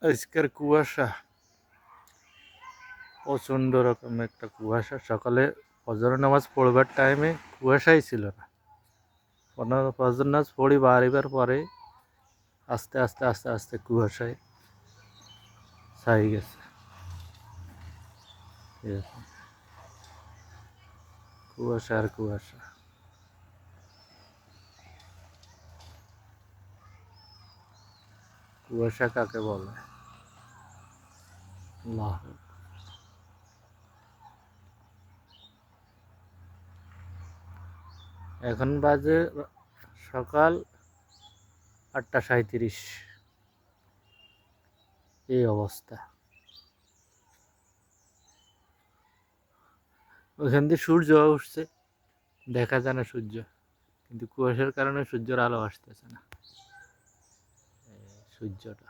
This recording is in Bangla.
আজকের কুয়াশা প্রচণ্ড রকম একটা কুয়াশা। সকালে ফজর নামাজ পড়বার টাইমে কুয়াশাই ছিল না। ফজর নামাজ পড়ি বাড়িবার পরে আস্তে আস্তে আস্তে আস্তে কুয়াশায় ছাই গেছে। ঠিক আছে, কুয়াশা আর কুয়াশা। কুয়াশা কাকে বলে? আল্লাহ। এখন বাজে সকাল 8:37। এই অবস্থা। ওখান দিয়ে সূর্য উঠছে, দেখা যায় না সূর্য, কিন্তু কুয়াশার কারণে সূর্যের আলো আসতেছে না। সূর্যটা